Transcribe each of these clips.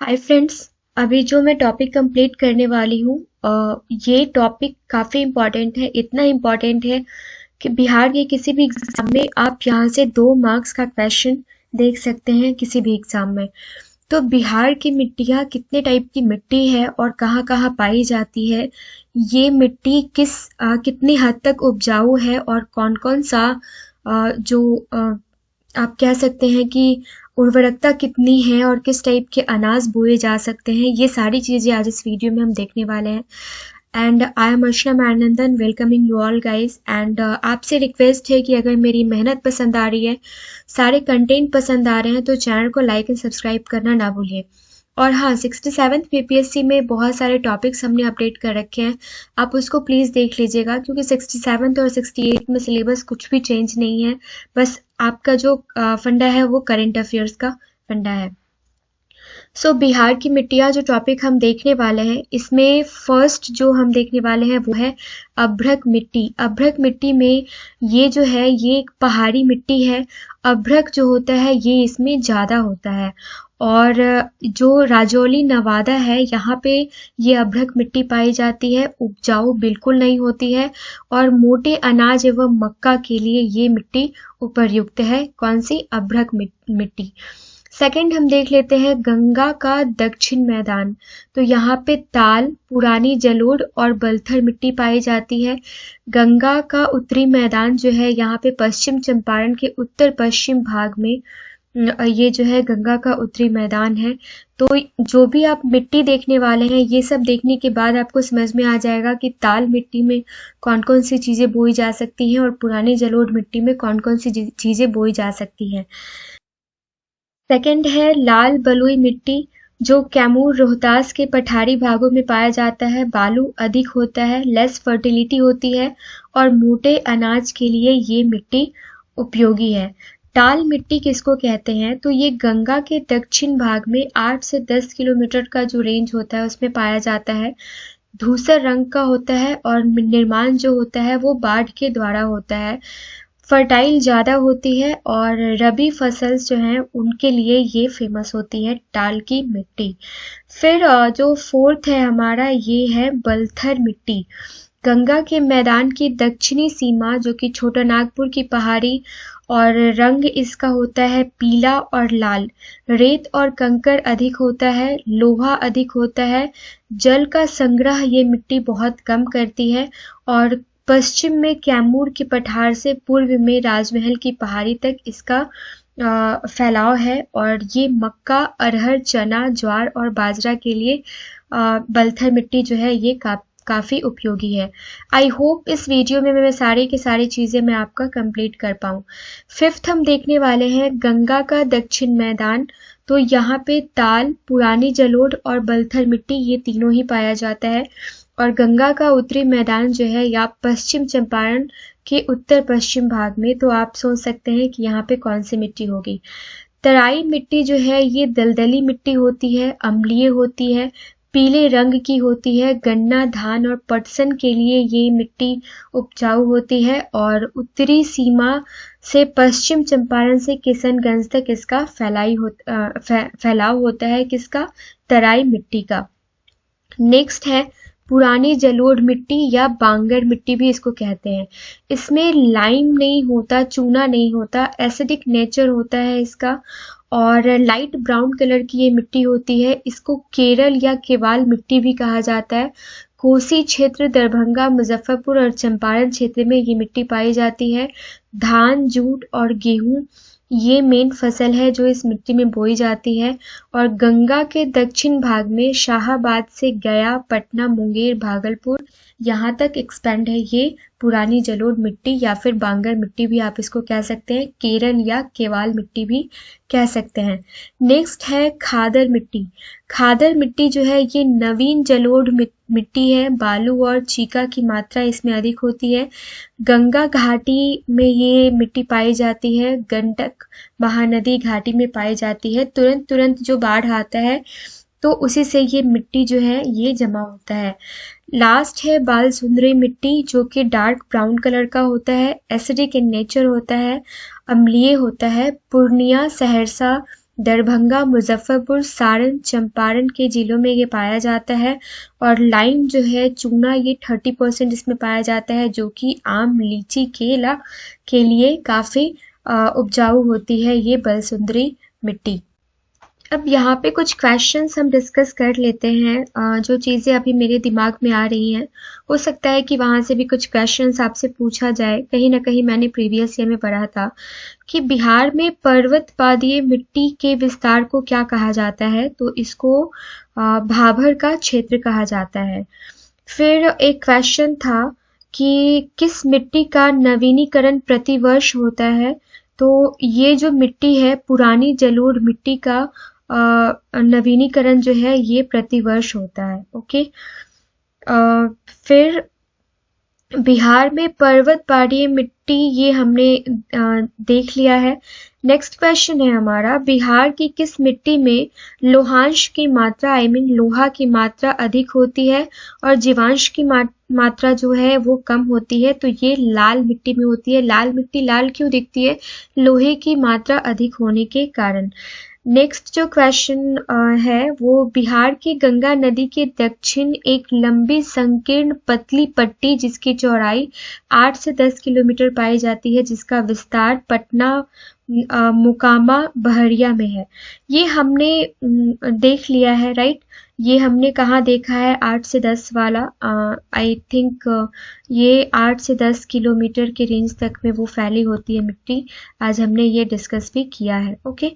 Hi friends, अभी जो मैं टॉपिक कंप्लीट करने वाली हूँ ये टॉपिक काफ़ी इम्पॉर्टेंट है। इतना इम्पॉर्टेंट है कि बिहार के किसी भी एग्ज़ाम में आप यहाँ से 2 मार्क्स का क्वेश्चन देख सकते हैं किसी भी एग्ज़ाम में। तो बिहार की मिट्टियाँ कितने टाइप की मिट्टी है और कहाँ कहाँ पाई जाती है, ये मिट्टी कितनी हद तक उपजाऊ है और कौन कौन सा आप कह सकते हैं कि उर्वरकता कितनी है और किस टाइप के अनाज बोए जा सकते हैं, ये सारी चीज़ें आज इस वीडियो में हम देखने वाले हैं। And I am Archana Mainandan, welcoming you all guys. And आपसे रिक्वेस्ट है कि अगर मेरी मेहनत पसंद आ रही है, सारे कंटेंट पसंद आ रहे हैं, तो चैनल को लाइक एंड सब्सक्राइब करना ना भूलिए। और हाँ, 67th पीपीएससी में बहुत सारे टॉपिक्स हमने अपडेट कर रखे हैं, आप उसको प्लीज़ देख लीजिएगा, क्योंकि 67th और 68 में सिलेबस कुछ भी चेंज नहीं है। बस आपका जो फंडा है वो करंट अफेयर्स का फंडा है। सो बिहार की मिट्टियाँ जो टॉपिक हम देखने वाले हैं, इसमें फर्स्ट जो हम देखने वाले हैं वो है अभ्रक मिट्टी। अभ्रक मिट्टी में ये जो है ये एक पहाड़ी मिट्टी है। अभ्रक जो होता है ये इसमें ज़्यादा होता है, और जो राजौली नवादा है यहाँ पे ये अभ्रक मिट्टी पाई जाती है। उपजाऊ बिल्कुल नहीं होती है और मोटे अनाज एवं मक्का के लिए ये मिट्टी उपयुक्त है। कौन सी? अभ्रक मिट्टी। सेकंड हम देख लेते हैं गंगा का दक्षिण मैदान। तो यहाँ पे ताल, पुरानी जलोढ़ और बलथर मिट्टी पाई जाती है। गंगा का उत्तरी मैदान जो है यहाँ पे पश्चिम चंपारण के उत्तर पश्चिम भाग में ये जो है गंगा का उत्तरी मैदान है। तो जो भी आप मिट्टी देखने वाले हैं, ये सब देखने के बाद आपको समझ में आ जाएगा कि ताल मिट्टी में कौन कौन सी चीज़ें बोई जा सकती हैं और पुरानी जलोढ़ मिट्टी में कौन कौन सी चीज़ें बोई जा सकती हैं। सेकंड है लाल बलुई मिट्टी, जो कैमूर रोहतास के पठारी भागों में पाया जाता है। बालू अधिक होता है, लेस फर्टिलिटी होती है और मोटे अनाज के लिए ये मिट्टी उपयोगी है। टाल मिट्टी किसको कहते हैं? तो ये गंगा के दक्षिण भाग में 8 से 10 किलोमीटर का जो रेंज होता है उसमें पाया जाता है। धूसर रंग का होता है और निर्माण जो होता है वो बाढ़ के द्वारा होता है। फर्टाइल ज़्यादा होती है और रबी फसल जो हैं उनके लिए ये फेमस होती है टाल की मिट्टी। फिर जो फोर्थ है हमारा, ये है बलथर मिट्टी। गंगा के मैदान की दक्षिणी सीमा, जो कि छोटा नागपुर की पहाड़ी, और रंग इसका होता है पीला और लाल। रेत और कंकड़ अधिक होता है, लोहा अधिक होता है। जल का संग्रह ये मिट्टी बहुत कम करती है और पश्चिम में कैमूर के पठार से पूर्व में राजमहल की पहाड़ी तक इसका फैलाव है। और ये मक्का, अरहर, चना, ज्वार और बाजरा के लिए बलथर मिट्टी जो है ये काफ़ी उपयोगी है। आई होप इस वीडियो में मैं सारी की सारी चीज़ें मैं आपका कंप्लीट कर पाऊँ। फिफ्थ हम देखने वाले हैं गंगा का दक्षिण मैदान। तो यहाँ पे ताल, पुरानी जलोढ़ और बलथर मिट्टी ये तीनों ही पाया जाता है। और गंगा का उत्तरी मैदान जो है या पश्चिम चंपारण के उत्तर पश्चिम भाग में, तो आप सोच सकते हैं कि यहाँ पे कौन सी मिट्टी होगी। तराई मिट्टी जो है ये दलदली मिट्टी होती है, अम्लीय होती है, पीले रंग की होती है। गन्ना, धान और पटसन के लिए ये मिट्टी उपजाऊ होती है और उत्तरी सीमा से पश्चिम चंपारण से किशनगंज तक इसका फैलाव होता है। किसका? तराई मिट्टी का। नेक्स्ट है पुरानी जलोढ़ मिट्टी या बांगर मिट्टी भी इसको कहते हैं। इसमें लाइम नहीं होता, चूना नहीं होता, एसिडिक नेचर होता है इसका और लाइट ब्राउन कलर की ये मिट्टी होती है। इसको केरल या केवाल मिट्टी भी कहा जाता है। कोसी क्षेत्र, दरभंगा, मुजफ्फरपुर और चंपारण क्षेत्र में ये मिट्टी पाई जाती है। धान, जूट और गेहूं ये मेन फसल है जो इस मिट्टी में बोई जाती है। और गंगा के दक्षिण भाग में शाहाबाद से गया, पटना, मुंगेर, भागलपुर यहाँ तक एक्सपेंड है ये पुरानी जलोढ़ मिट्टी या फिर बांगर मिट्टी भी आप इसको कह सकते हैं। केरल या केवाल मिट्टी भी कह सकते हैं। नेक्स्ट है खादर मिट्टी। खादर मिट्टी जो है ये नवीन जलोढ़ मिट्टी है। बालू और चीका की मात्रा इसमें अधिक होती है। गंगा घाटी में ये मिट्टी पाई जाती है। गंडक महानदी घाटी में पाई जाती है। तुरंत जो बाढ़ आता है तो उसी से ये मिट्टी जो है ये जमा होता है। लास्ट है बाल सुंदरी मिट्टी, जो कि डार्क ब्राउन कलर का होता है, एसिडिक इन नेचर होता है, अम्लीय होता है। पूर्णिया, सहरसा, दरभंगा, मुजफ्फरपुर, सारण, चंपारण के जिलों में ये पाया जाता है। और लाइम जो है, चूना, ये 30% इसमें पाया जाता है, जो कि आम, लीची, केला के लिए काफ़ी उपजाऊ होती है ये बलसुंदरी मिट्टी। अब यहाँ पे कुछ क्वेश्चंस हम डिस्कस कर लेते हैं, जो चीज़ें अभी मेरे दिमाग में आ रही हैं। हो सकता है कि वहाँ से भी कुछ क्वेश्चंस आपसे पूछा जाए। कहीं ना कहीं मैंने प्रीवियस ईयर में पढ़ा था कि बिहार में पर्वतपादीय मिट्टी के विस्तार को क्या कहा जाता है, तो इसको भाभर का क्षेत्र कहा जाता है। फिर एक क्वेश्चन था कि किस मिट्टी का नवीनीकरण प्रतिवर्ष होता है, तो ये जो मिट्टी है, पुरानी जलोढ़ मिट्टी का नवीनीकरण जो है ये प्रतिवर्ष होता है। ओके। फिर बिहार में पर्वत पहाड़ी मिट्टी, ये हमने देख लिया है। नेक्स्ट क्वेश्चन है हमारा, बिहार की किस मिट्टी में लोहांश की मात्रा लोहा की मात्रा अधिक होती है और जीवांश की मात्रा जो है वो कम होती है, तो ये लाल मिट्टी में होती है। लाल मिट्टी लाल क्यों दिखती है? लोहे की मात्रा अधिक होने के कारण। नेक्स्ट जो क्वेश्चन है वो, बिहार की गंगा नदी के दक्षिण एक लंबी संकीर्ण पतली पट्टी जिसकी चौड़ाई 8 से 10 किलोमीटर पाई जाती है, जिसका विस्तार पटना, मोकामा, बहरिया में है। ये हमने देख लिया है, राइट। ये हमने कहाँ देखा है? 8 से 10 वाला। आई थिंक ये 8 से 10 किलोमीटर के रेंज तक में वो फैली होती है मिट्टी। आज हमने ये डिस्कस भी किया है। ओके।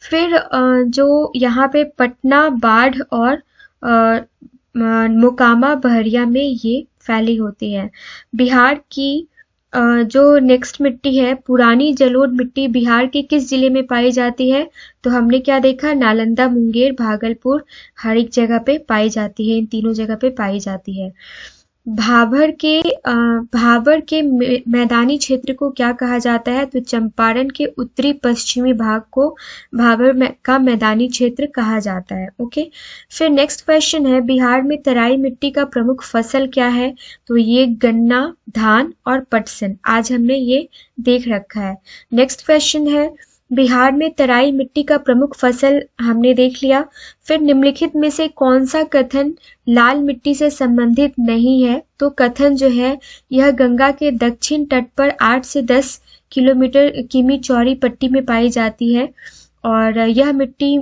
फिर जो यहाँ पे पटना, बाढ़ और मोकामा, बहरिया में ये फैली होती है। बिहार की जो नेक्स्ट मिट्टी है, पुरानी जलोढ़ मिट्टी, बिहार के किस जिले में पाई जाती है? तो हमने क्या देखा? नालंदा, मुंगेर, भागलपुर, हर एक जगह पे पाई जाती है। इन तीनों जगह पे पाई जाती है। भाभर के मैदानी क्षेत्र को क्या कहा जाता है? तो चंपारण के उत्तरी पश्चिमी भाग को भाभर का मैदानी क्षेत्र कहा जाता है। ओके। फिर नेक्स्ट क्वेश्चन है, बिहार में तराई मिट्टी का प्रमुख फसल क्या है? तो ये गन्ना, धान और पटसन। आज हमने ये देख रखा है। नेक्स्ट क्वेश्चन है, बिहार में तराई मिट्टी का प्रमुख फसल हमने देख लिया। फिर निम्नलिखित में से कौन सा कथन लाल मिट्टी से संबंधित नहीं है? तो कथन जो है, यह गंगा के दक्षिण तट पर 8 से 10 किमी चौड़ी पट्टी में पाई जाती है और यह मिट्टी,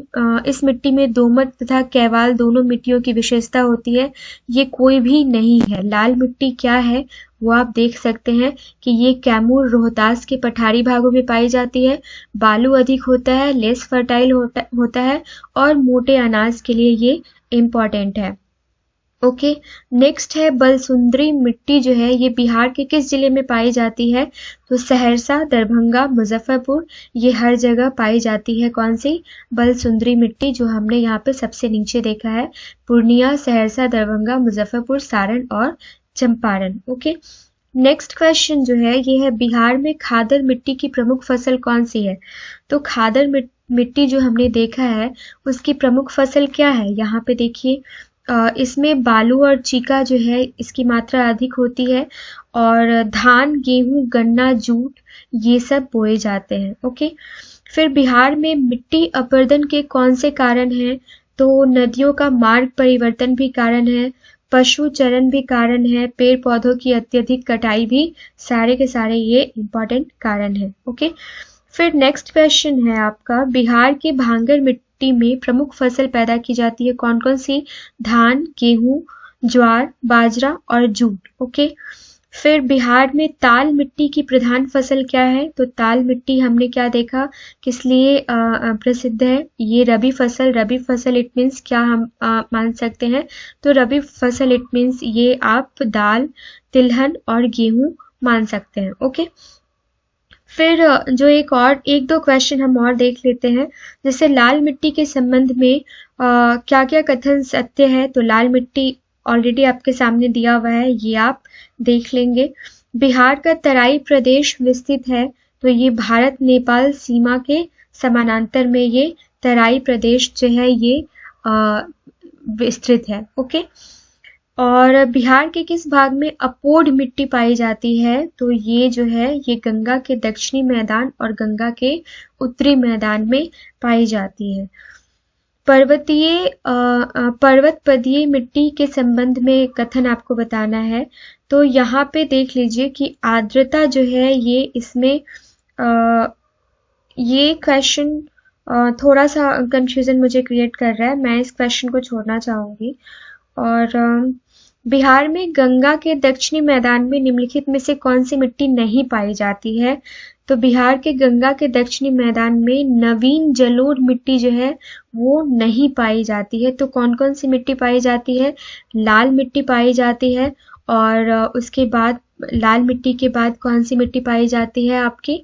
इस मिट्टी में दोमट तथा कैवाल दोनों मिट्टियों की विशेषता होती है। ये कोई भी नहीं है। लाल मिट्टी क्या है वो आप देख सकते हैं कि ये कैमूर, रोहतास के पठारी भागों में पाई जाती है। बालू अधिक होता है, लेस फर्टाइल होता है और मोटे अनाज के लिए ये इम्पॉर्टेंट है। ओके। नेक्स्ट है, बलसुंदरी मिट्टी जो है ये बिहार के किस जिले में पाई जाती है? तो सहरसा, दरभंगा, मुजफ्फरपुर, ये हर जगह पाई जाती है। कौन सी? बलसुंदरी मिट्टी, जो हमने यहाँ पे सबसे नीचे देखा है। पूर्णिया, सहरसा, दरभंगा, मुजफ्फरपुर, सारण और चंपारण। ओके। नेक्स्ट क्वेश्चन जो है ये है, बिहार में खादर मिट्टी की प्रमुख फसल कौन सी है? तो खादर मिट्टी जो हमने देखा है उसकी प्रमुख फसल क्या है? यहाँ पे देखिए, इसमें बालू और चीका जो है इसकी मात्रा अधिक होती है और धान, गेहूं, गन्ना, जूट ये सब बोए जाते हैं। ओके। फिर बिहार में मिट्टी अपरदन के कौन से कारण हैं? तो नदियों का मार्ग परिवर्तन भी कारण है, पशु चरण भी कारण है, पेड़ पौधों की अत्यधिक कटाई भी, सारे के सारे ये इंपॉर्टेंट कारण है। ओके। फिर नेक्स्ट क्वेश्चन है आपका, बिहार के भांगर मिट्टी में प्रमुख फसल पैदा की जाती है कौन कौन सी? धान, गेहूं, ज्वार, बाजरा और जूट। ओके। फिर बिहार में ताल मिट्टी की प्रधान फसल क्या है? तो ताल मिट्टी हमने क्या देखा, किस लिए प्रसिद्ध है? ये रबी फसल इट मीन्स क्या हम मान सकते हैं? तो रबी फसल इट मीन्स ये आप दाल, तिलहन और गेहूं मान सकते हैं। ओके। फिर जो एक दो क्वेश्चन हम और देख लेते हैं, जैसे लाल मिट्टी के संबंध में क्या क्या कथन सत्य है? तो लाल मिट्टी ऑलरेडी आपके सामने दिया हुआ है, ये आप देख लेंगे। बिहार का तराई प्रदेश विस्तृत है, तो ये भारत नेपाल सीमा के समानांतर में ये तराई प्रदेश जो है ये विस्तृत है। ओके। और बिहार के किस भाग में अपोड मिट्टी पाई जाती है? तो ये जो है ये गंगा के दक्षिणी मैदान और गंगा के उत्तरी मैदान में पाई जाती है। पर्वतपदीय मिट्टी के संबंध में कथन आपको बताना है। तो यहाँ पे देख लीजिए कि आर्द्रता जो है ये इसमें ये क्वेश्चन थोड़ा सा कंफ्यूजन मुझे क्रिएट कर रहा है, मैं इस क्वेश्चन को छोड़ना चाहूंगी। और बिहार में गंगा के दक्षिणी मैदान में निम्नलिखित में से कौन सी मिट्टी नहीं पाई जाती है? तो बिहार के गंगा के दक्षिणी मैदान में नवीन जलोढ़ मिट्टी जो है वो नहीं पाई जाती है। तो कौन कौन सी मिट्टी पाई जाती है? लाल मिट्टी पाई जाती है, और उसके बाद लाल मिट्टी के बाद कौन सी मिट्टी पाई जाती है आपकी?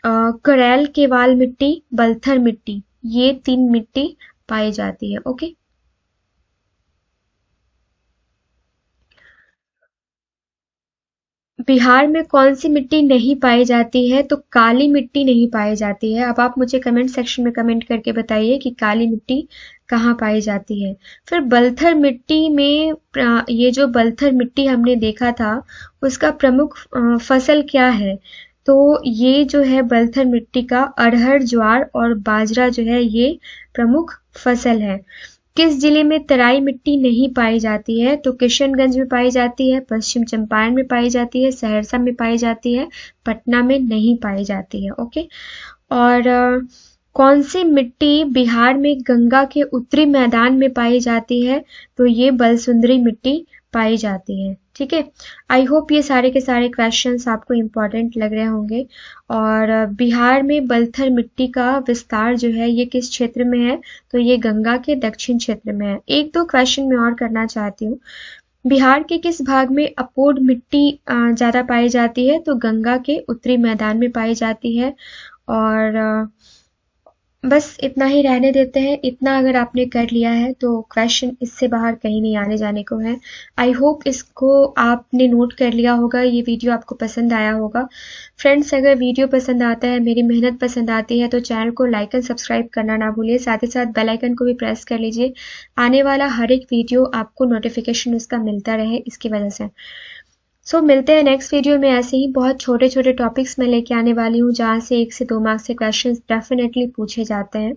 करैल केवाल मिट्टी, बलथर मिट्टी, ये 3 मिट्टी पाई जाती है। ओके, बिहार में कौन सी मिट्टी नहीं पाई जाती है? तो काली मिट्टी नहीं पाई जाती है। अब आप मुझे कमेंट सेक्शन में कमेंट करके बताइए कि काली मिट्टी कहाँ पाई जाती है। फिर बलथर मिट्टी में ये जो बलथर मिट्टी हमने देखा था उसका प्रमुख फसल क्या है? तो ये जो है बलथर मिट्टी का अरहर, ज्वार और बाजरा जो है ये प्रमुख फसल है। किस जिले में तराई मिट्टी नहीं पाई जाती है? तो किशनगंज में पाई जाती है, पश्चिम चंपारण में पाई जाती है, सहरसा में पाई जाती है, पटना में नहीं पाई जाती है। ओके, और कौन सी मिट्टी बिहार में गंगा के उत्तरी मैदान में पाई जाती है? तो ये बलसुंदरी मिट्टी पाई जाती है। ठीक है, आई होप ये सारे के सारे क्वेश्चंस आपको इम्पोर्टेंट लग रहे होंगे। और बिहार में बलथर मिट्टी का विस्तार जो है ये किस क्षेत्र में है? तो ये गंगा के दक्षिण क्षेत्र में है। एक दो क्वेश्चन मैं और करना चाहती हूँ। बिहार के किस भाग में अपोड मिट्टी ज्यादा पाई जाती है? तो गंगा के उत्तरी मैदान में पाई जाती है। और बस इतना ही रहने देते हैं। इतना अगर आपने कर लिया है तो क्वेश्चन इससे बाहर कहीं नहीं आने जाने को है। आई होप इसको आपने नोट कर लिया होगा, ये वीडियो आपको पसंद आया होगा। फ्रेंड्स, अगर वीडियो पसंद आता है, मेरी मेहनत पसंद आती है तो चैनल को लाइक एंड सब्सक्राइब करना ना भूलिए। साथ ही साथ बेल आइकन को भी प्रेस कर लीजिए, आने वाला हर एक वीडियो आपको नोटिफिकेशन उसका मिलता रहे इसकी वजह से। मिलते हैं नेक्स्ट वीडियो में। ऐसे ही बहुत छोटे छोटे टॉपिक्स मैं लेके आने वाली हूँ जहाँ से 1 से 2 मार्क्स से क्वेश्चंस डेफिनेटली पूछे जाते हैं।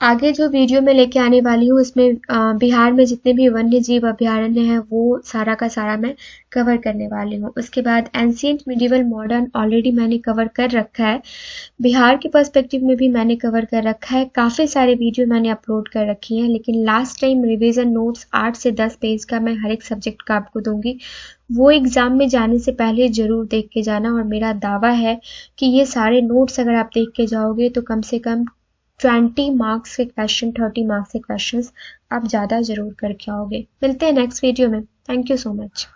आगे जो वीडियो में लेके आने वाली हूँ उसमें बिहार में जितने भी वन्य जीव अभयारण्य हैं वो सारा का सारा मैं कवर करने वाली हूँ। उसके बाद एंशिएंट, मिडिवल, मॉडर्न ऑलरेडी मैंने कवर कर रखा है। बिहार के पर्सपेक्टिव में भी मैंने कवर कर रखा है। काफ़ी सारे वीडियो मैंने अपलोड कर रखी हैं, लेकिन लास्ट टाइम रिविजन नोट्स 8 से 10 पेज का मैं हर एक सब्जेक्ट का आपको दूंगी। वो एग्ज़ाम में जाने से पहले ज़रूर देख के जाना। और मेरा दावा है कि ये सारे नोट्स अगर आप देख के जाओगे तो कम से कम 20 मार्क्स के क्वेश्चन, 30 मार्क्स के क्वेश्चंस आप ज़्यादा ज़रूर करके आओगे। मिलते हैं नेक्स्ट वीडियो में। Thank you so much.